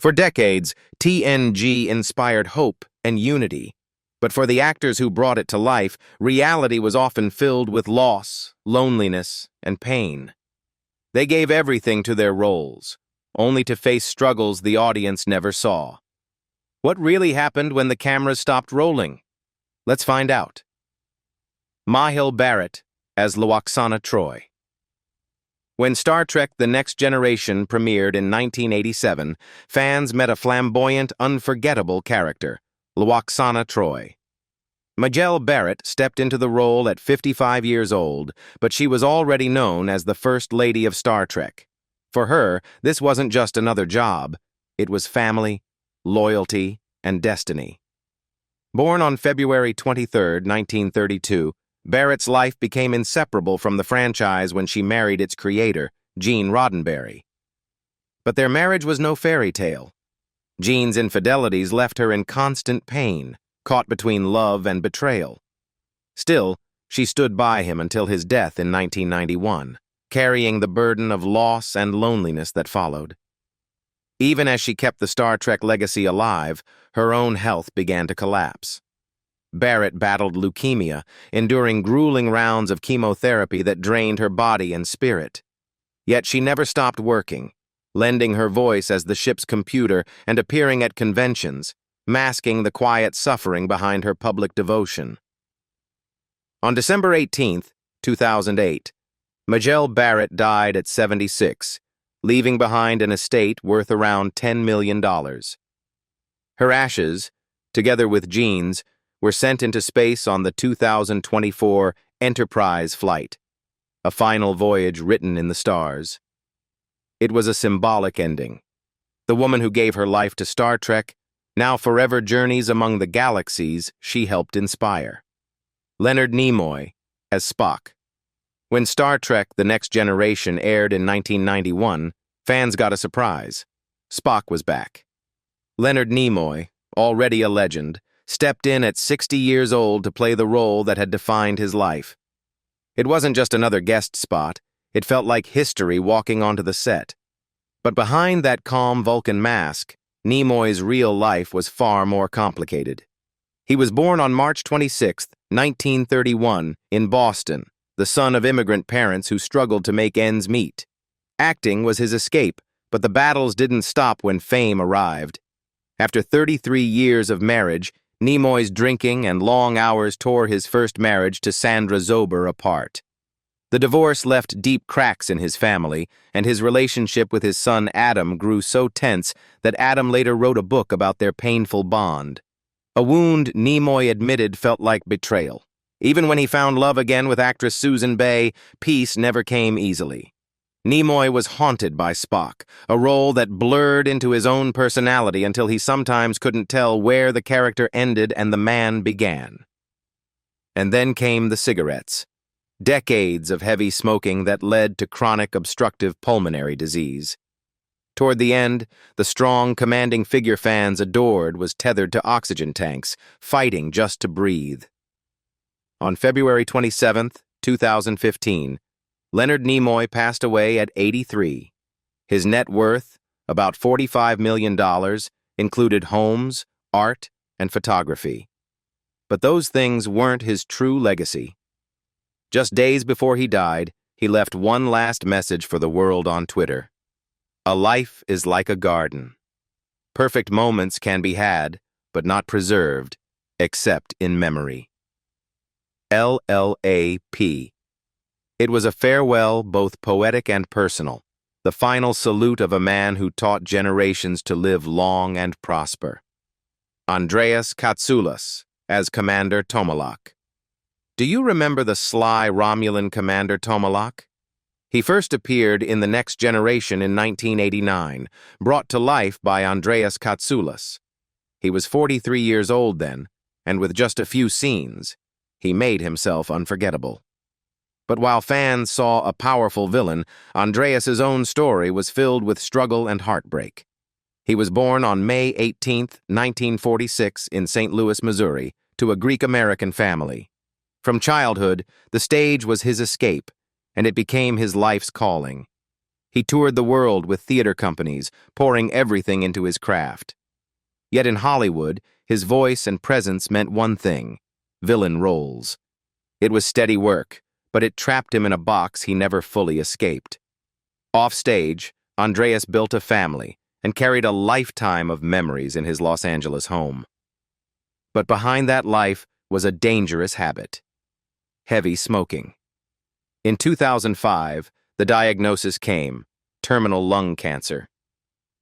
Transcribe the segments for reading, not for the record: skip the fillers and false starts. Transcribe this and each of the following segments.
For decades, TNG inspired hope and unity. But for the actors who brought it to life, reality was often filled with loss, loneliness, and pain. They gave everything to their roles, only to face struggles the audience never saw. What really happened when the cameras stopped rolling? Let's find out. Majel Barrett as Lwaxana Troi. When Star Trek The Next Generation premiered in 1987, fans met a flamboyant, unforgettable character, Lwaxana Troi. Majel Barrett stepped into the role at 55 years old, but she was already known as the First Lady of Star Trek. For her, this wasn't just another job. It was family, loyalty, and destiny. Born on February 23, 1932, Barrett's life became inseparable from the franchise when she married its creator, Gene Roddenberry. But their marriage was no fairy tale. Gene's infidelities left her in constant pain, caught between love and betrayal. Still, she stood by him until his death in 1991, carrying the burden of loss and loneliness that followed. Even as she kept the Star Trek legacy alive, her own health began to collapse. Barrett battled leukemia, enduring grueling rounds of chemotherapy that drained her body and spirit. Yet she never stopped working, lending her voice as the ship's computer and appearing at conventions, masking the quiet suffering behind her public devotion. On December 18, 2008, Majel Barrett died at 76, leaving behind an estate worth around $10 million. Her ashes, together with Gene's, were sent into space on the 2024 Enterprise flight, a final voyage written in the stars. It was a symbolic ending. The woman who gave her life to Star Trek now forever journeys among the galaxies she helped inspire. Leonard Nimoy as Spock. When Star Trek The Next Generation aired in 1991, fans got a surprise. Spock was back. Leonard Nimoy, already a legend, stepped in at 60 years old to play the role that had defined his life. It wasn't just another guest spot, it felt like history walking onto the set. But behind that calm Vulcan mask, Nimoy's real life was far more complicated. He was born on March 26, 1931, in Boston, the son of immigrant parents who struggled to make ends meet. Acting was his escape, but the battles didn't stop when fame arrived. After 33 years of marriage, Nimoy's drinking and long hours tore his first marriage to Sandra Zober apart. The divorce left deep cracks in his family, and his relationship with his son Adam grew so tense that Adam later wrote a book about their painful bond. A wound Nimoy admitted felt like betrayal. Even when he found love again with actress Susan Bay, peace never came easily. Nimoy was haunted by Spock, a role that blurred into his own personality until he sometimes couldn't tell where the character ended and the man began. And then came the cigarettes. Decades of heavy smoking that led to chronic obstructive pulmonary disease. Toward the end, the strong, commanding figure fans adored was tethered to oxygen tanks, fighting just to breathe. On February 27, 2015, Leonard Nimoy passed away at 83. His net worth, about $45 million, included homes, art, and photography. But those things weren't his true legacy. Just days before he died, he left one last message for the world on Twitter. A life is like a garden. Perfect moments can be had, but not preserved, except in memory. LLAP. It was a farewell both poetic and personal, the final salute of a man who taught generations to live long and prosper. Andreas Katsoulas as Commander Tomalak. Do you remember the sly Romulan Commander Tomalak? He first appeared in The Next Generation in 1989, brought to life by Andreas Katsoulas. He was 43 years old then, and with just a few scenes, he made himself unforgettable. But while fans saw a powerful villain, Andreas's own story was filled with struggle and heartbreak. He was born on May 18, 1946, in St. Louis, Missouri, to a Greek-American family. From childhood, the stage was his escape, and it became his life's calling. He toured the world with theater companies, pouring everything into his craft. Yet in Hollywood, his voice and presence meant one thing: villain roles. It was steady work, but it trapped him in a box he never fully escaped. Offstage, Andreas built a family and carried a lifetime of memories in his Los Angeles home. But behind that life was a dangerous habit: heavy smoking. In 2005, the diagnosis came: terminal lung cancer.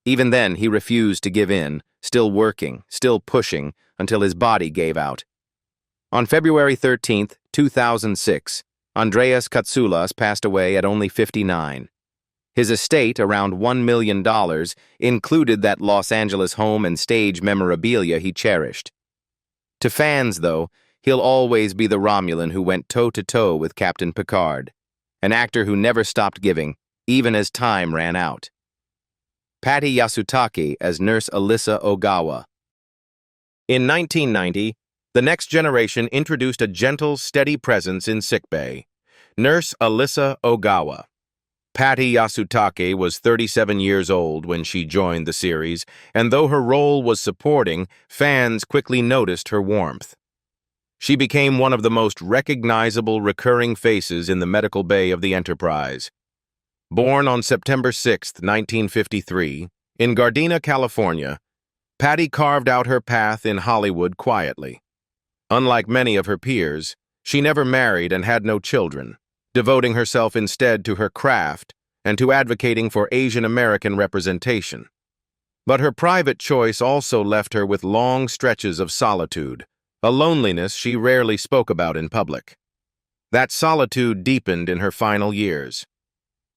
Even then, he refused to give in, still working, still pushing, until his body gave out. On February 13, 2006, Andreas Katsoulas passed away at only 59. His estate, around $1 million, included that Los Angeles home and stage memorabilia he cherished. To fans, though, he'll always be the Romulan who went toe-to-toe with Captain Picard, an actor who never stopped giving, even as time ran out. Patty Yasutake as Nurse Alyssa Ogawa. In 1990, the Next Generation introduced a gentle, steady presence in sickbay: Nurse Alyssa Ogawa. Patty Yasutake was 37 years old when she joined the series, and though her role was supporting, fans quickly noticed her warmth. She became one of the most recognizable recurring faces in the medical bay of the Enterprise. Born on September 6, 1953, in Gardena, California, Patty carved out her path in Hollywood quietly. Unlike many of her peers, she never married and had no children, devoting herself instead to her craft and to advocating for Asian American representation. But her private choice also left her with long stretches of solitude, a loneliness she rarely spoke about in public. That solitude deepened in her final years.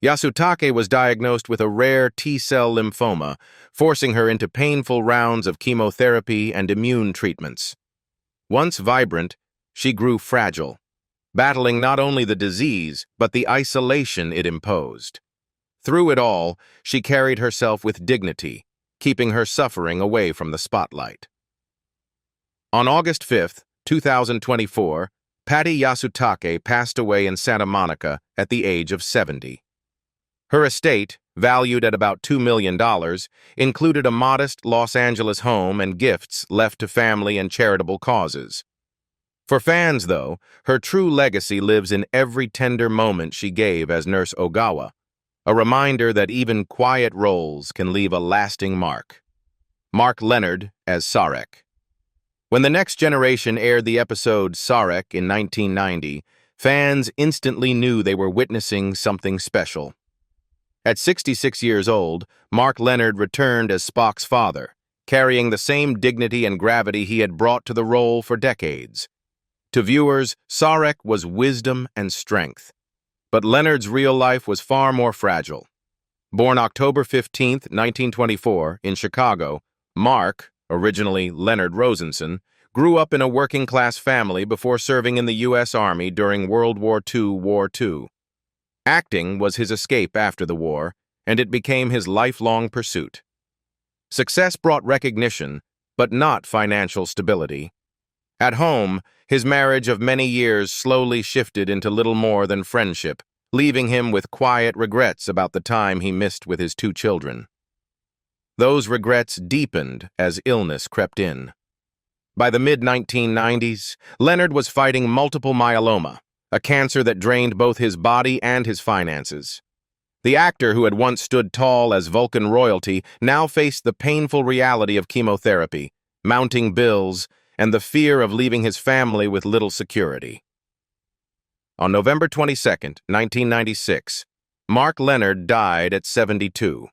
Yasutake was diagnosed with a rare T-cell lymphoma, forcing her into painful rounds of chemotherapy and immune treatments. Once vibrant, she grew fragile, battling not only the disease, but the isolation it imposed. Through it all, she carried herself with dignity, keeping her suffering away from the spotlight. On August 5, 2024, Patty Yasutake passed away in Santa Monica at the age of 70. Her estate, valued at about $2 million, included a modest Los Angeles home and gifts left to family and charitable causes. For fans, though, her true legacy lives in every tender moment she gave as Nurse Ogawa, a reminder that even quiet roles can leave a lasting mark. Mark Lenard as Sarek. When The Next Generation aired the episode Sarek in 1990, fans instantly knew they were witnessing something special. At 66 years old, Mark Lenard returned as Spock's father, carrying the same dignity and gravity he had brought to the role for decades. To viewers, Sarek was wisdom and strength. But Lenard's real life was far more fragile. Born October 15, 1924, in Chicago, Mark, originally Leonard Rosenson, grew up in a working-class family before serving in the U.S. Army during World War II. Acting was his escape after the war, and it became his lifelong pursuit. Success brought recognition, but not financial stability. At home, his marriage of many years slowly shifted into little more than friendship, leaving him with quiet regrets about the time he missed with his 2 children. Those regrets deepened as illness crept in. By the mid-1990s, Lenard was fighting multiple myeloma, a cancer that drained both his body and his finances. The actor who had once stood tall as Vulcan royalty now faced the painful reality of chemotherapy, mounting bills, and the fear of leaving his family with little security. On November 22, 1996, Mark Lenard died at 72.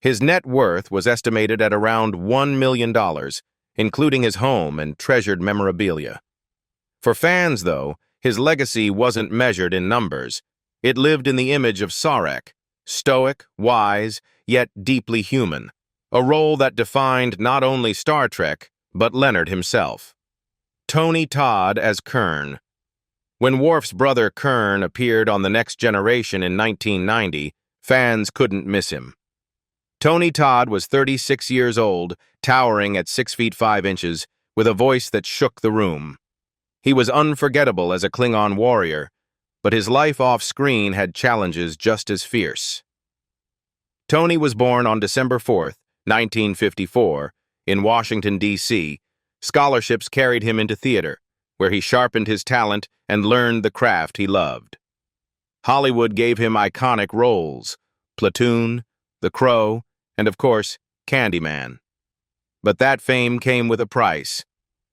His net worth was estimated at around $1 million, including his home and treasured memorabilia. For fans, though, his legacy wasn't measured in numbers. It lived in the image of Sarek, stoic, wise, yet deeply human, a role that defined not only Star Trek, but Lenard himself. Tony Todd as Kern. When Worf's brother Kern appeared on The Next Generation in 1990, fans couldn't miss him. Tony Todd was 36 years old, towering at 6 feet 5 inches, with a voice that shook the room. He was unforgettable as a Klingon warrior, but his life off-screen had challenges just as fierce. Tony was born on December 4th, 1954, in Washington, D.C. Scholarships carried him into theater, where he sharpened his talent and learned the craft he loved. Hollywood gave him iconic roles: Platoon, The Crow, and of course, Candyman. But that fame came with a price: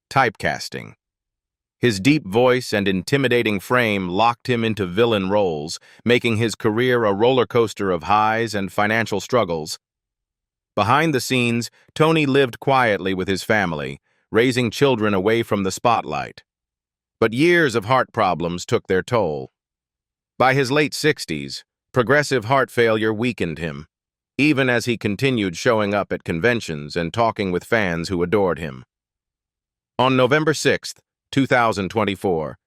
typecasting. His deep voice and intimidating frame locked him into villain roles, making his career a roller coaster of highs and financial struggles. Behind the scenes, Tony lived quietly with his family, raising children away from the spotlight. But years of heart problems took their toll. By his late 60s, progressive heart failure weakened him, even as he continued showing up at conventions and talking with fans who adored him. On November 6th, 2024,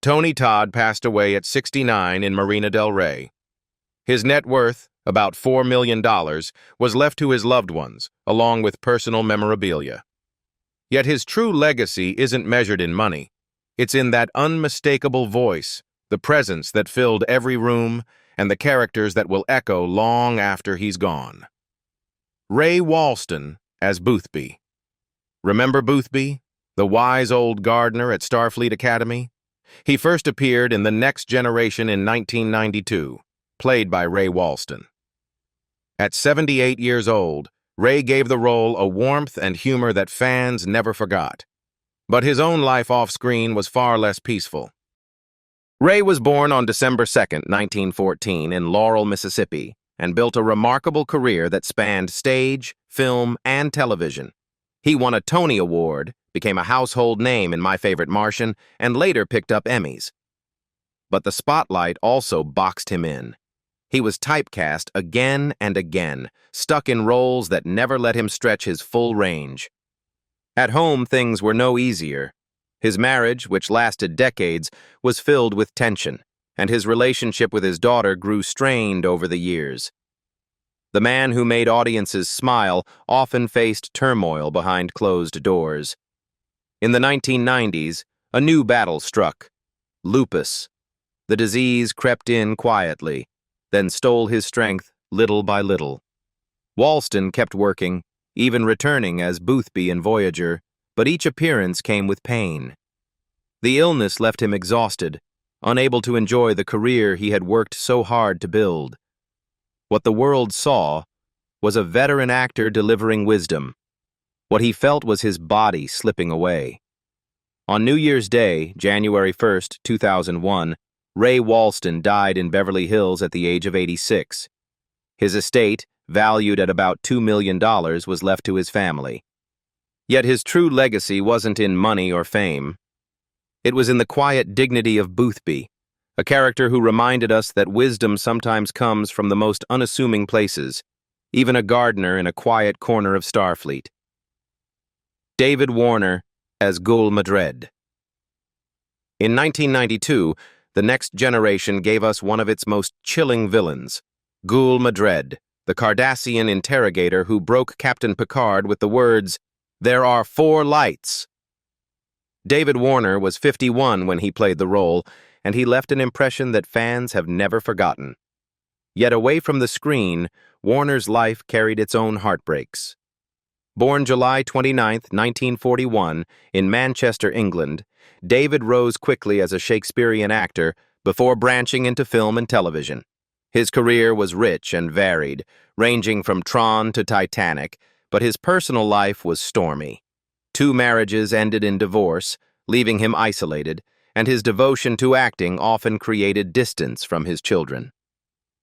Tony Todd passed away at 69 in Marina del Rey. His net worth, about $4 million, was left to his loved ones, along with personal memorabilia. Yet his true legacy isn't measured in money. It's in that unmistakable voice, the presence that filled every room, and the characters that will echo long after he's gone. Ray Walston as Boothby. Remember Boothby, the wise old gardener at Starfleet Academy? He first appeared in The Next Generation in 1992, played by Ray Walston. At 78 years old, Ray gave the role a warmth and humor that fans never forgot. But his own life off-screen was far less peaceful. Ray was born on December 2nd, 1914, in Laurel, Mississippi, and built a remarkable career that spanned stage, film, and television. He won a Tony Award, became a household name in My Favorite Martian, and later picked up Emmys. But the spotlight also boxed him in. He was typecast again and again, stuck in roles that never let him stretch his full range. At home, things were no easier. His marriage, which lasted decades, was filled with tension, and his relationship with his daughter grew strained over the years. The man who made audiences smile often faced turmoil behind closed doors. In the 1990s, a new battle struck: lupus. The disease crept in quietly, then stole his strength little by little. Walston kept working, even returning as Boothby in Voyager, but each appearance came with pain. The illness left him exhausted, unable to enjoy the career he had worked so hard to build. What the world saw was a veteran actor delivering wisdom. What he felt was his body slipping away. On New Year's Day, January 1st, 2001, Ray Walston died in Beverly Hills at the age of 86. His estate, valued at about $2 million, was left to his family. Yet his true legacy wasn't in money or fame. It was in the quiet dignity of Boothby, a character who reminded us that wisdom sometimes comes from the most unassuming places, even a gardener in a quiet corner of Starfleet. David Warner as Gul Madred. In 1992, The Next Generation gave us one of its most chilling villains, Gul Madred, the Cardassian interrogator who broke Captain Picard with the words, "There are 4 lights." David Warner was 51 when he played the role, and he left an impression that fans have never forgotten. Yet away from the screen, Warner's life carried its own heartbreaks. Born July 29, 1941, in Manchester, England, David rose quickly as a Shakespearean actor before branching into film and television. His career was rich and varied, ranging from Tron to Titanic, but his personal life was stormy. 2 marriages ended in divorce, leaving him isolated, and his devotion to acting often created distance from his children.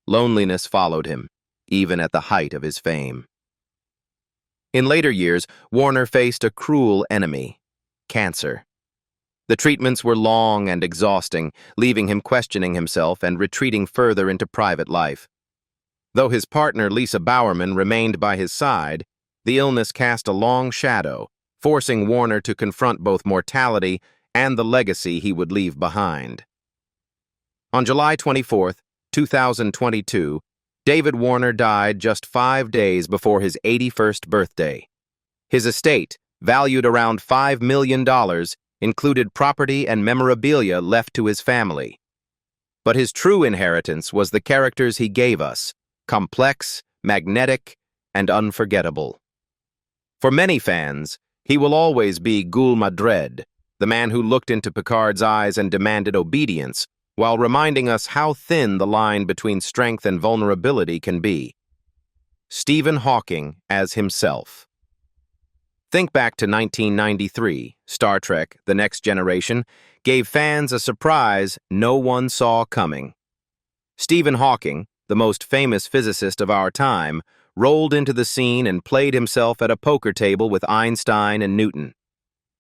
Loneliness followed him, even at the height of his fame. In later years, Warner faced a cruel enemy: cancer. The treatments were long and exhausting, leaving him questioning himself and retreating further into private life. Though his partner Lisa Bowerman remained by his side, the illness cast a long shadow, forcing Warner to confront both mortality and the legacy he would leave behind. On July 24, 2022, David Warner died just 5 days before his 81st birthday. His estate, valued around $5 million, included property and memorabilia left to his family. But his true inheritance was the characters he gave us: complex, magnetic, and unforgettable. For many fans, he will always be Gul Madred, the man who looked into Picard's eyes and demanded obedience, while reminding us how thin the line between strength and vulnerability can be. Stephen Hawking as himself. Think back to 1993, Star Trek: The Next Generation gave fans a surprise no one saw coming. Stephen Hawking, the most famous physicist of our time, rolled into the scene and played himself at a poker table with Einstein and Newton.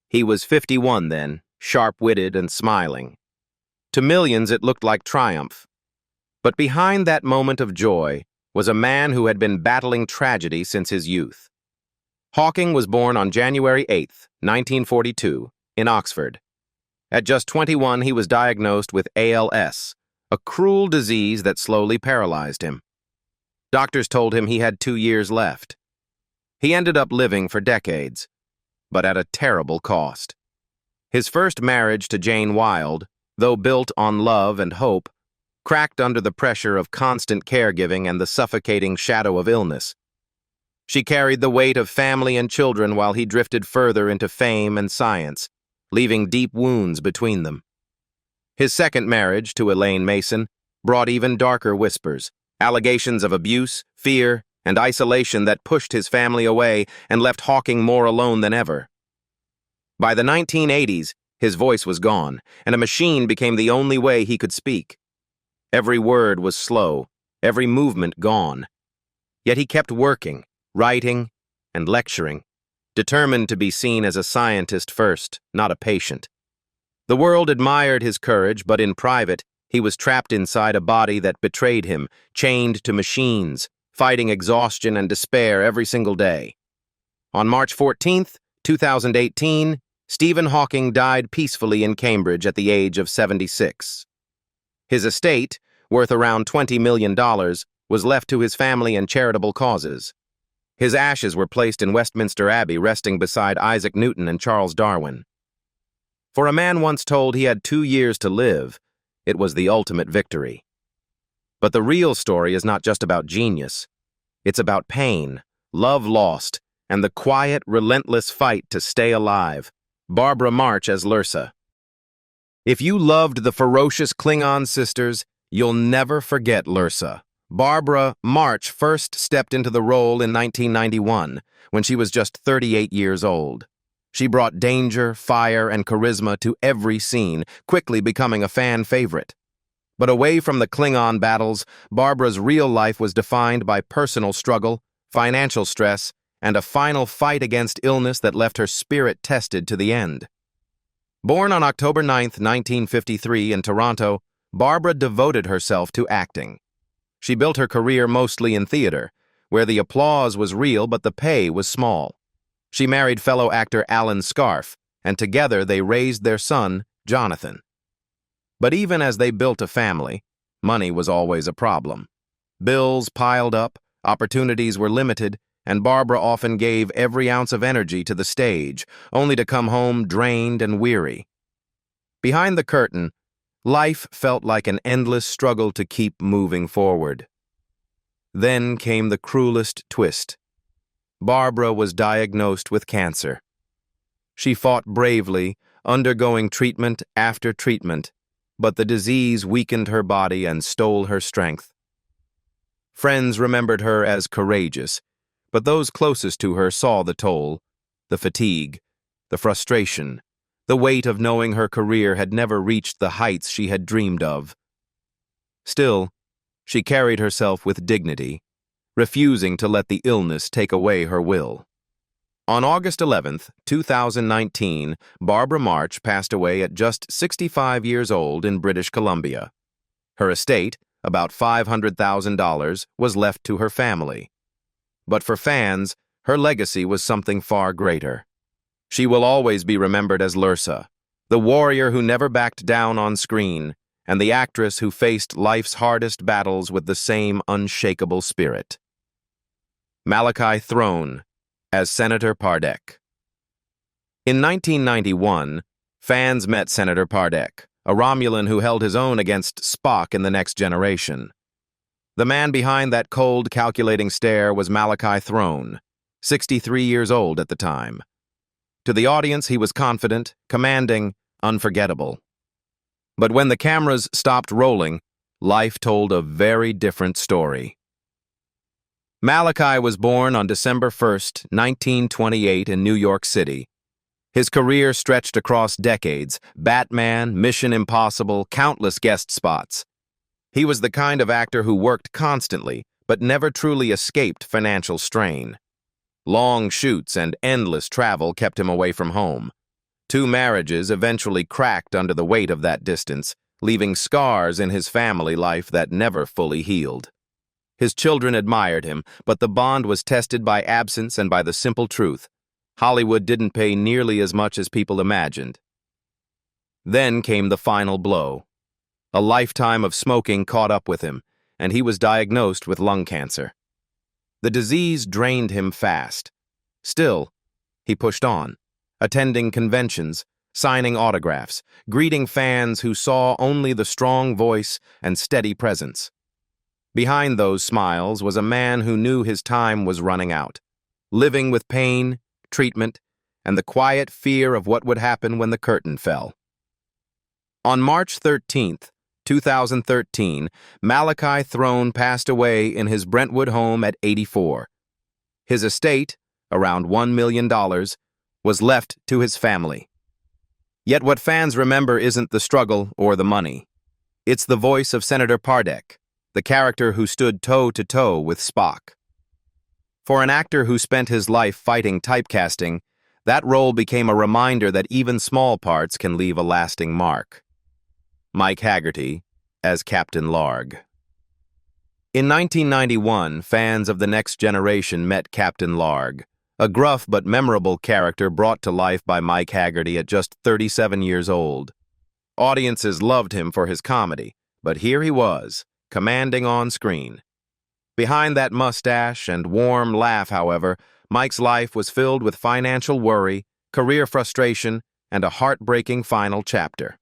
He was 51 then, sharp-witted and smiling. To millions it looked like triumph. But behind that moment of joy was a man who had been battling tragedy since his youth. Hawking was born on January 8, 1942, in Oxford. At just 21, he was diagnosed with ALS, a cruel disease that slowly paralyzed him. Doctors told him he had 2 years left. He ended up living for decades, but at a terrible cost. His first marriage to Jane Wilde, though built on love and hope, cracked under the pressure of constant caregiving and the suffocating shadow of illness. She carried the weight of family and children while he drifted further into fame and science, leaving deep wounds between them. His second marriage to Elaine Mason brought even darker whispers, allegations of abuse, fear, and isolation that pushed his family away and left Hawking more alone than ever. By the 1980s, his voice was gone, and a machine became the only way he could speak. Every word was slow, every movement gone. Yet he kept working, writing, and lecturing, determined to be seen as a scientist first, not a patient. The world admired his courage, but in private, he was trapped inside a body that betrayed him, chained to machines, fighting exhaustion and despair every single day. On March 14, 2018, Stephen Hawking died peacefully in Cambridge at the age of 76. His estate, worth around $20 million, was left to his family and charitable causes. His ashes were placed in Westminster Abbey, resting beside Isaac Newton and Charles Darwin. For a man once told he had 2 years to live, it was the ultimate victory. But the real story is not just about genius. It's about pain, love lost, and the quiet, relentless fight to stay alive. Barbara March as Lursa. If you loved the ferocious Klingon sisters, you'll never forget Lursa. Barbara March first stepped into the role in 1991, when she was just 38 years old. She brought danger, fire, and charisma to every scene, quickly becoming a fan favorite. But away from the Klingon battles, Barbara's real life was defined by personal struggle, financial stress, and a final fight against illness that left her spirit tested to the end. Born on October 9, 1953, in Toronto, Barbara devoted herself to acting. She built her career mostly in theater, where the applause was real but the pay was small. She married fellow actor Alan Scarfe, and together they raised their son, Jonathan. But even as they built a family, money was always a problem. Bills piled up, opportunities were limited, and Barbara often gave every ounce of energy to the stage, only to come home drained and weary. Behind the curtain, life felt like an endless struggle to keep moving forward. Then came the cruelest twist. Barbara was diagnosed with cancer. She fought bravely, undergoing treatment after treatment, but the disease weakened her body and stole her strength. Friends remembered her as courageous, but those closest to her saw the toll, the fatigue, the frustration, the weight of knowing her career had never reached the heights she had dreamed of. Still, she carried herself with dignity, refusing to let the illness take away her will. On August 11, 2019, Barbara March passed away at just 65 years old in British Columbia. Her estate, about $500,000, was left to her family. But for fans, her legacy was something far greater. She will always be remembered as Lursa, the warrior who never backed down on screen, and the actress who faced life's hardest battles with the same unshakable spirit. Malachi Throne as Senator Pardek. In 1991, fans met Senator Pardek, a Romulan who held his own against Spock in The Next Generation. The man behind that cold, calculating stare was Malachi Throne, 63 years old at the time. To the audience, he was confident, commanding, unforgettable. But when the cameras stopped rolling, life told a very different story. Malachi was born on December 1st, 1928 in New York City. His career stretched across decades: Batman, Mission Impossible, countless guest spots. He was the kind of actor who worked constantly, but never truly escaped financial strain. Long shoots and endless travel kept him away from home. 2 marriages eventually cracked under the weight of that distance, leaving scars in his family life that never fully healed. His children admired him, but the bond was tested by absence and by the simple truth: Hollywood didn't pay nearly as much as people imagined. Then came the final blow. A lifetime of smoking caught up with him, and he was diagnosed with lung cancer. The disease drained him fast. Still, he pushed on, attending conventions, signing autographs, greeting fans who saw only the strong voice and steady presence. Behind those smiles was a man who knew his time was running out, living with pain, treatment, and the quiet fear of what would happen when the curtain fell. On March 13th, 2013, Malachi Throne passed away in his Brentwood home at 84. His estate, around $1 million, was left to his family. Yet what fans remember isn't the struggle or the money. It's the voice of Senator Pardek, the character who stood toe-to-toe with Spock. For an actor who spent his life fighting typecasting, that role became a reminder that even small parts can leave a lasting mark. Mike Haggerty as Captain Larg. In 1991, fans of The Next Generation met Captain Larg, a gruff but memorable character brought to life by Mike Haggerty at just 37 years old. Audiences loved him for his comedy, but here he was, commanding on screen. Behind that mustache and warm laugh, however, Mike's life was filled with financial worry, career frustration, and a heartbreaking final chapter.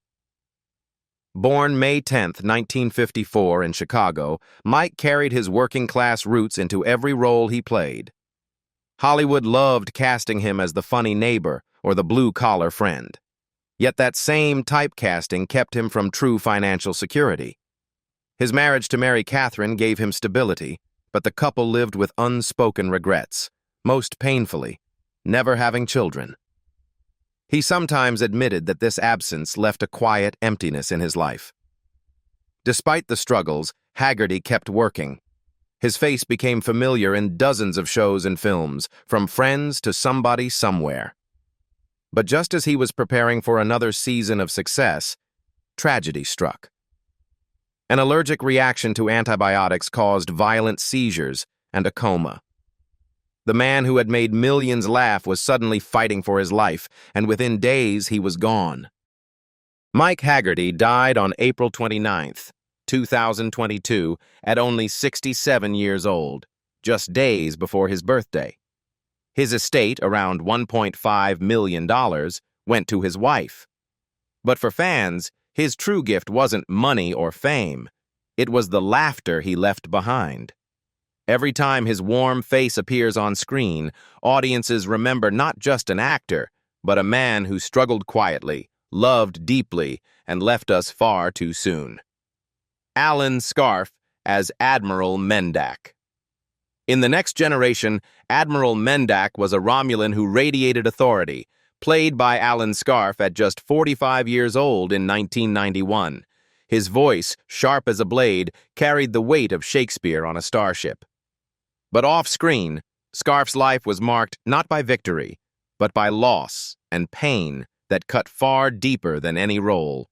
Born May 10, 1954, in Chicago, Mike carried his working-class roots into every role he played. Hollywood loved casting him as the funny neighbor or the blue-collar friend. Yet that same typecasting kept him from true financial security. His marriage to Mary Catherine gave him stability, but the couple lived with unspoken regrets, most painfully, never having children. He sometimes admitted that this absence left a quiet emptiness in his life. Despite the struggles, Haggerty kept working. His face became familiar in dozens of shows and films, from Friends to Somebody Somewhere. But just as he was preparing for another season of success, tragedy struck. An allergic reaction to antibiotics caused violent seizures and a coma. The man who had made millions laugh was suddenly fighting for his life, and within days he was gone. Mike Haggerty died on April 29, 2022, at only 67 years old, just days before his birthday. His estate, around $1.5 million, went to his wife. But for fans, his true gift wasn't money or fame. It was the laughter he left behind. Every time his warm face appears on screen, audiences remember not just an actor, but a man who struggled quietly, loved deeply, and left us far too soon. Alan Scarf as Admiral Mendak. In The Next Generation, Admiral Mendak was a Romulan who radiated authority, played by Alan Scarf at just 45 years old in 1991. His voice, sharp as a blade, carried the weight of Shakespeare on a starship. But off-screen, Scarf's life was marked not by victory, but by loss and pain that cut far deeper than any role.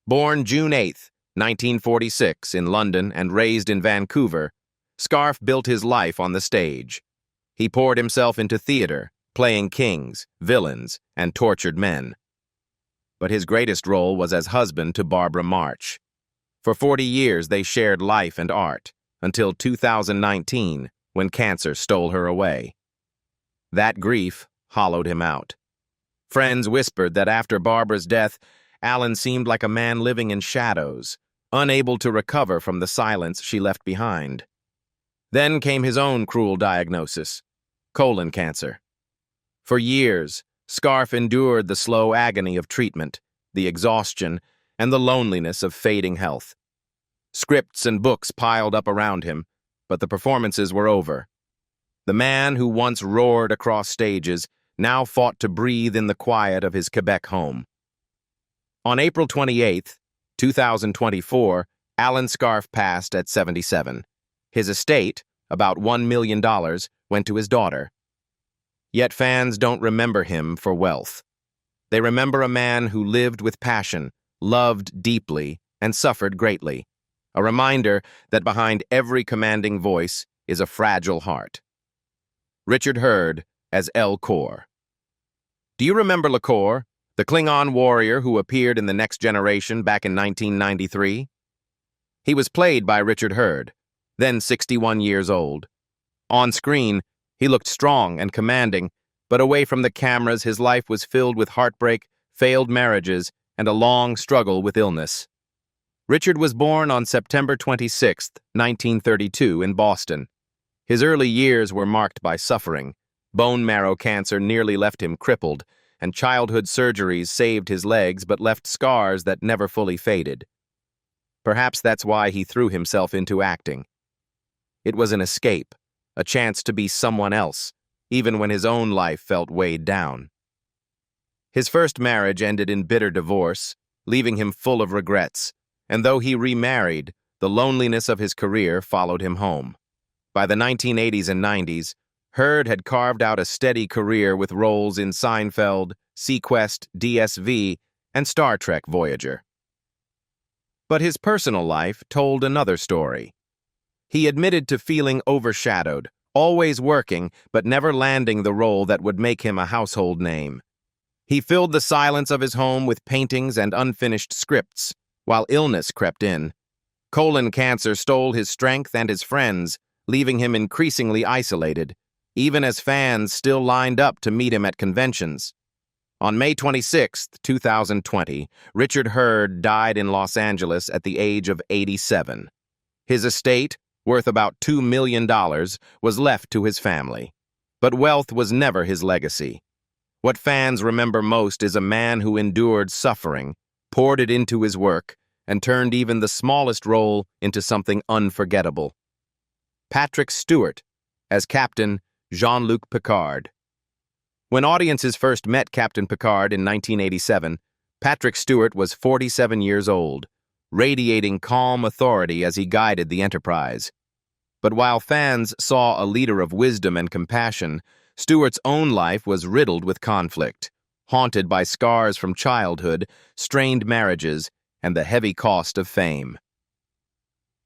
Born June 8, 1946, in London and raised in Vancouver, Scarf built his life on the stage. He poured himself into theater, playing kings, villains, and tortured men. But his greatest role was as husband to Barbara March. For 40 years they shared life and art, until 2019, when cancer stole her away. That grief hollowed him out. Friends whispered that after Barbara's death, Alan seemed like a man living in shadows, unable to recover from the silence she left behind. Then came his own cruel diagnosis: colon cancer. For years, Scarf endured the slow agony of treatment, the exhaustion, and the loneliness of fading health. Scripts and books piled up around him, but the performances were over. The man who once roared across stages now fought to breathe in the quiet of his Quebec home. On April 28, 2024, Alan Scarf passed at 77. His estate, about $1 million, went to his daughter. Yet fans don't remember him for wealth. They remember a man who lived with passion, loved deeply, and suffered greatly. A reminder that behind every commanding voice is a fragile heart. Richard Hurd as El Cor. Do you remember L'Cor, the Klingon warrior who appeared in The Next Generation back in 1993? He was played by Richard Hurd, then 61 years old. On screen, he looked strong and commanding, but away from the cameras, his life was filled with heartbreak, failed marriages, and a long struggle with illness. Richard was born on September 26, 1932, in Boston. His early years were marked by suffering. Bone marrow cancer nearly left him crippled, and childhood surgeries saved his legs but left scars that never fully faded. Perhaps that's why he threw himself into acting. It was an escape, a chance to be someone else, even when his own life felt weighed down. His first marriage ended in bitter divorce, leaving him full of regrets, and though he remarried, the loneliness of his career followed him home. By the 1980s and 90s, Hurd had carved out a steady career with roles in Seinfeld, Sequest, DSV, and Star Trek Voyager. But his personal life told another story. He admitted to feeling overshadowed, always working, but never landing the role that would make him a household name. He filled the silence of his home with paintings and unfinished scripts, while illness crept in. Colon cancer stole his strength and his friends, leaving him increasingly isolated, even as fans still lined up to meet him at conventions. On May 26, 2020, Richard Hurd died in Los Angeles at the age of 87. His estate, worth about $2 million, was left to his family. But wealth was never his legacy. What fans remember most is a man who endured suffering, poured it into his work, and turned even the smallest role into something unforgettable. Patrick Stewart as Captain Jean-Luc Picard. When audiences first met Captain Picard in 1987, Patrick Stewart was 47 years old, radiating calm authority as he guided the Enterprise. But while fans saw a leader of wisdom and compassion, Stewart's own life was riddled with conflict, haunted by scars from childhood, strained marriages, and the heavy cost of fame.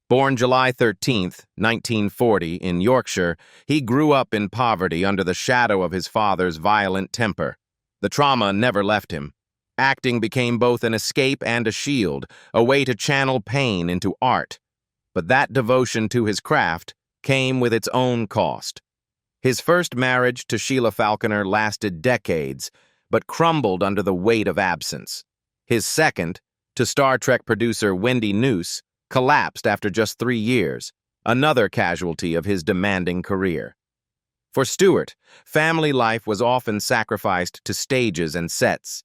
Born July 13, 1940, in Yorkshire, he grew up in poverty under the shadow of his father's violent temper. The trauma never left him. Acting became both an escape and a shield, a way to channel pain into art. But that devotion to his craft came with its own cost. His first marriage to Sheila Falconer lasted decades, but crumbled under the weight of absence. His second, to Star Trek producer Wendy Noose, collapsed after just 3 years, another casualty of his demanding career. For Stewart, family life was often sacrificed to stages and sets.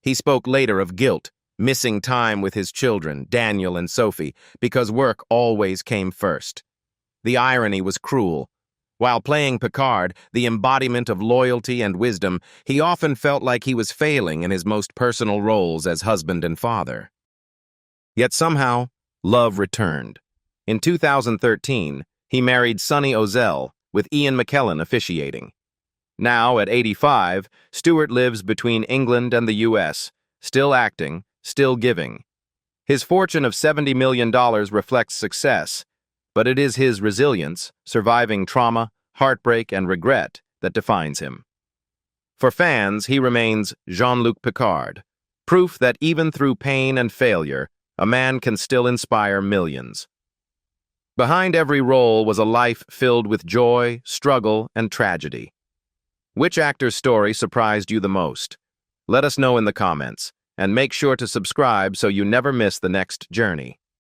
He spoke later of guilt, missing time with his children, Daniel and Sophie, because work always came first. The irony was cruel. While playing Picard, the embodiment of loyalty and wisdom, he often felt like he was failing in his most personal roles as husband and father. Yet somehow, love returned. In 2013, he married Sunny Ozell, with Ian McKellen officiating. Now, at 85, Stewart lives between England and the U.S., still acting, still giving. His fortune of $70 million reflects success, but it is his resilience, surviving trauma, heartbreak, and regret that defines him. For fans, he remains Jean-Luc Picard, proof that even through pain and failure, a man can still inspire millions. Behind every role was a life filled with joy, struggle, and tragedy. Which actor's story surprised you the most? Let us know in the comments, and make sure to subscribe so you never miss the next journey.